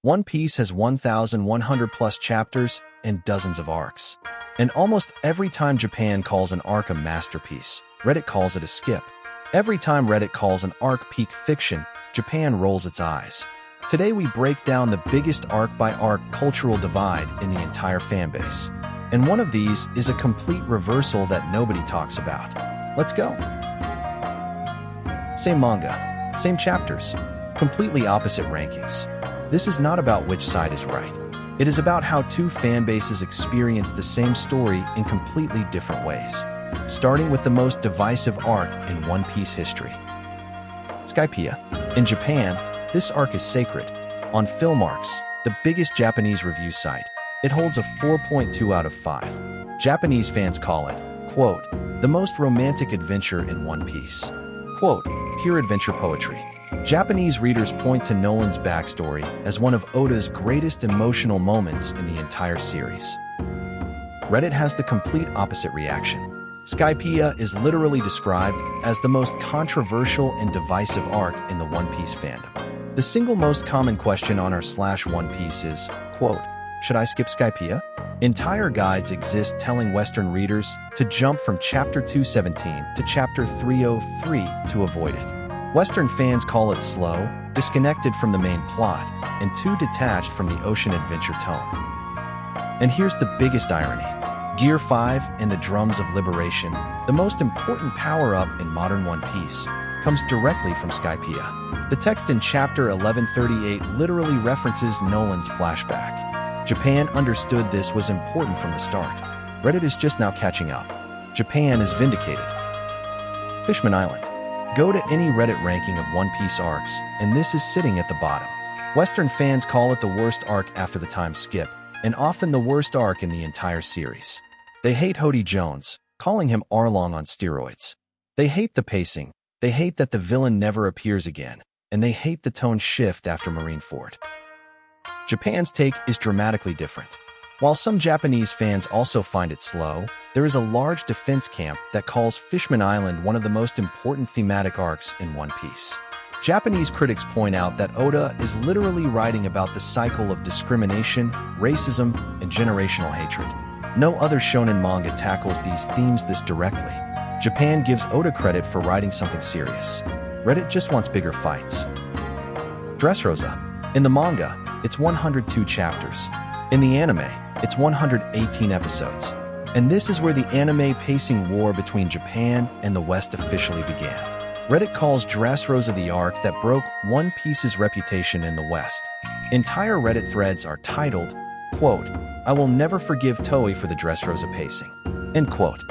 One Piece has 1,100 plus chapters and dozens of arcs. And almost every time Japan calls an arc a masterpiece, Reddit calls it a skip. Every time Reddit calls an arc peak fiction, Japan rolls its eyes. Today we break down the biggest arc-by-arc cultural divide in the entire fanbase. And one of these is a complete reversal that nobody talks about. Let's go. Same manga, same chapters, completely opposite rankings. This is not about which side is right. It is about how two fanbases experience the same story in completely different ways. Starting with the most divisive arc in One Piece history. Skypiea. In Japan, this arc is sacred. On Filmarks, the biggest Japanese review site, it holds a 4.2 out of 5. Japanese fans call it, quote, the most romantic adventure in One Piece. Quote, pure adventure poetry. Japanese readers point to Nolan's backstory as one of Oda's greatest emotional moments in the entire series. Reddit has the complete opposite reaction. Skypiea is literally described as the most controversial and divisive arc in the One Piece fandom. The single most common question on our /One Piece is, quote, should I skip Skypiea? Entire guides exist telling Western readers to jump from chapter 217 to chapter 303 to avoid it. Western fans call it slow, disconnected from the main plot, and too detached from the ocean adventure tone. And here's the biggest irony. Gear 5 and the Drums of Liberation, the most important power-up in modern One Piece, comes directly from Skypiea. The text in chapter 1138 literally references Nolan's flashback. Japan understood this was important from the start. Reddit is just now catching up. Japan is vindicated. Fishman Island. Go to any Reddit ranking of One Piece arcs, and this is sitting at the bottom. Western fans call it the worst arc after the time skip, and often the worst arc in the entire series. They hate Hody Jones, calling him Arlong on steroids. They hate the pacing, they hate that the villain never appears again, and they hate the tone shift after Marineford. Japan's take is dramatically different. While some Japanese fans also find it slow, there is a large defense camp that calls Fishman Island one of the most important thematic arcs in One Piece. Japanese critics point out that Oda is literally writing about the cycle of discrimination, racism, and generational hatred. No other shonen manga tackles these themes this directly. Japan gives Oda credit for writing something serious. Reddit just wants bigger fights. Dressrosa. In the manga, it's 102 chapters. In the anime, it's 118 episodes. And this is where the anime pacing war between Japan and the West officially began. Reddit calls Dressrosa the arc that broke One Piece's reputation in the West. Entire Reddit threads are titled, quote, I will never forgive Toei for the Dressrosa pacing, end quote.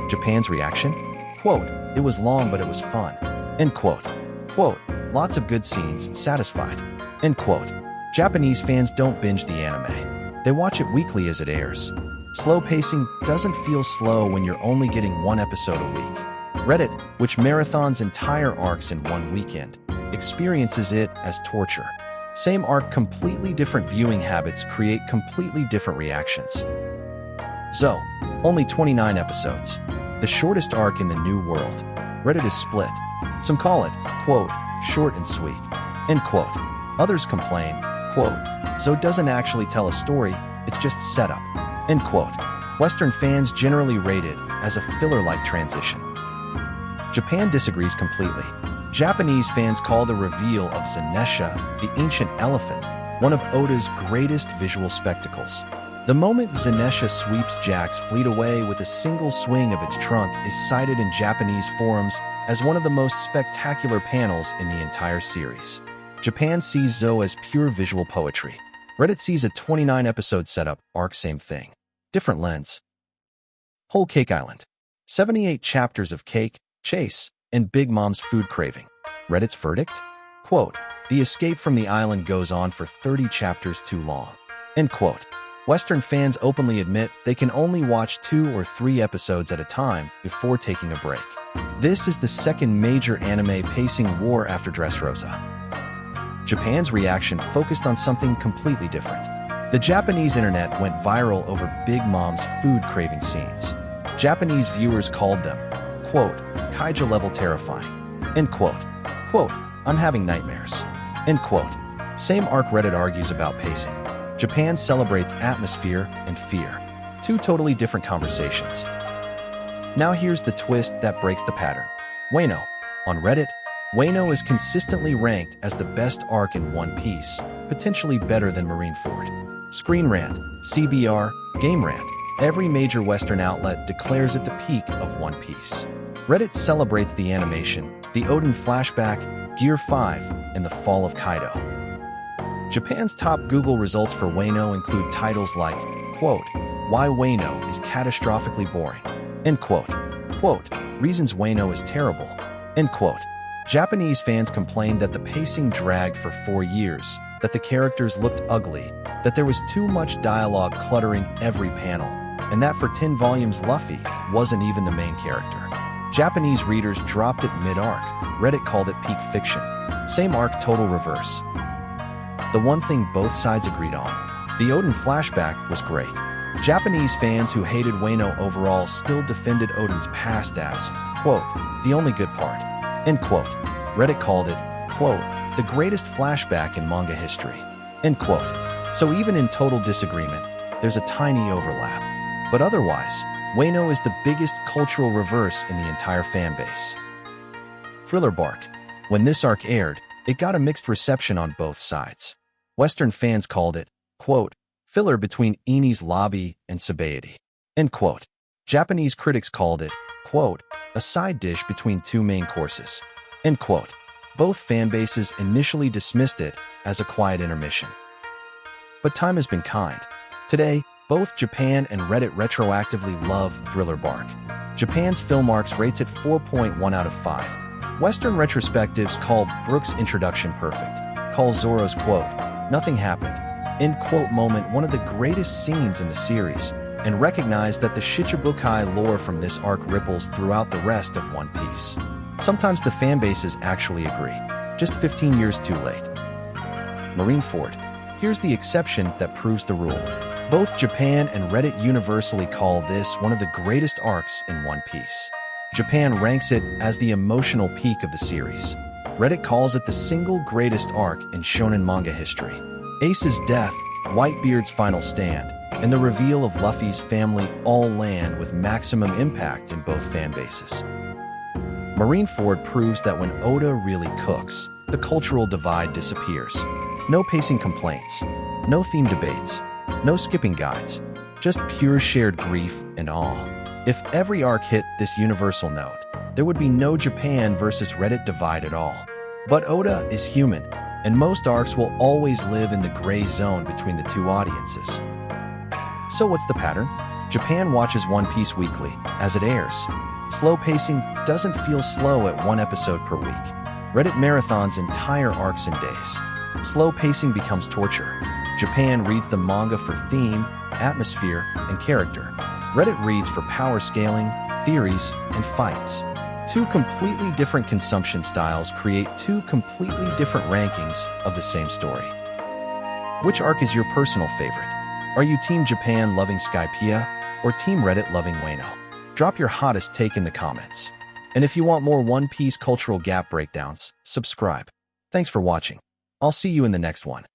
Japan's reaction? Quote, it was long but it was fun, end quote. Quote, lots of good scenes, satisfied, end quote. Japanese fans don't binge the anime. They watch it weekly as it airs. Slow pacing doesn't feel slow when you're only getting one episode a week. Reddit, which marathons entire arcs in one weekend, experiences it as torture. Same arc, completely different viewing habits create completely different reactions. Zoe, only 29 episodes. The shortest arc in the New World. Reddit is split. Some call it, quote, short and sweet, end quote. Others complain, quote, Zoe doesn't actually tell a story, it's just setup, end quote. Western fans generally rate it as a filler-like transition. Japan disagrees completely. Japanese fans call the reveal of Zenesha, the ancient elephant, one of Oda's greatest visual spectacles. The moment Zenesha sweeps Jack's fleet away with a single swing of its trunk is cited in Japanese forums as one of the most spectacular panels in the entire series. Japan sees Zoe as pure visual poetry. Reddit sees a 29-episode setup arc, same thing. Different lens. Whole Cake Island. 78 chapters of cake, chase, and Big Mom's food craving. Reddit's verdict? Quote, the escape from the island goes on for 30 chapters too long, end quote. Western fans openly admit they can only watch 2 or 3 episodes at a time before taking a break. This is the second major anime pacing war after Dressrosa. Japan's reaction focused on something completely different. The Japanese internet went viral over Big Mom's food craving scenes. Japanese viewers called them, quote, kaiju level terrifying, end quote. Quote, I'm having nightmares, end quote. Same arc. Reddit argues about pacing. Japan celebrates atmosphere and fear. Two totally different conversations. Now here's the twist that breaks the pattern. Wano. On Reddit, Wano is consistently ranked as the best arc in One Piece, potentially better than Marineford. Screen Rant, CBR, Game Rant. Every major Western outlet declares it the peak of One Piece. Reddit celebrates the animation, the Oden flashback, Gear 5, and the fall of Kaido. Japan's top Google results for Wano include titles like, quote, "Why Wano is catastrophically boring," end quote. Quote, "Reasons Wano is terrible," end quote. Japanese fans complained that the pacing dragged for 4 years, that the characters looked ugly, that there was too much dialogue cluttering every panel, and that for 10 volumes Luffy wasn't even the main character. Japanese readers dropped it mid-arc. Reddit called it peak fiction. Same arc, total reverse. The one thing both sides agreed on: the Oden flashback was great. Japanese fans who hated Wano overall still defended Oden's past as, quote, "the only good part," end quote. Reddit called it, quote, "the greatest flashback in manga history," end quote. So even in total disagreement, there's a tiny overlap. But otherwise, Wano is the biggest cultural reverse in the entire fanbase. Thriller Bark. When this arc aired, it got a mixed reception on both sides. Western fans called it, quote, "filler between Enies Lobby and Sabaody," end quote. Japanese critics called it, quote, "a side dish between two main courses," end quote. Both fanbases initially dismissed it as a quiet intermission. But time has been kind. Today, both Japan and Reddit retroactively love Thriller Bark. Japan's Filmarks rates it 4.1 out of 5. Western retrospectives call Brooks' introduction perfect, call Zoro's quote, "nothing happened," end quote moment one of the greatest scenes in the series, and recognize that the Shichibukai lore from this arc ripples throughout the rest of One Piece. Sometimes the fanbases actually agree, just 15 years too late. Marineford. Here's the exception that proves the rule. Both Japan and Reddit universally call this one of the greatest arcs in One Piece. Japan ranks it as the emotional peak of the series. Reddit calls it the single greatest arc in shonen manga history. Ace's death, Whitebeard's final stand, and the reveal of Luffy's family all land with maximum impact in both fanbases. Marineford proves that when Oda really cooks, the cultural divide disappears. No pacing complaints, no theme debates, no skipping guides, just pure shared grief and awe. If every arc hit this universal note, there would be no Japan versus Reddit divide at all. But Oda is human, and most arcs will always live in the gray zone between the two audiences. So what's the pattern? Japan watches One Piece weekly, as it airs. Slow pacing doesn't feel slow at one episode per week. Reddit marathons entire arcs in days. Slow pacing becomes torture. Japan reads the manga for theme, atmosphere, and character. Reddit reads for power scaling, theories, and fights. Two completely different consumption styles create two completely different rankings of the same story. Which arc is your personal favorite? Are you Team Japan loving Skypiea, or Team Reddit loving Wano? Drop your hottest take in the comments. And if you want more One Piece cultural gap breakdowns, subscribe. Thanks for watching. I'll see you in the next one.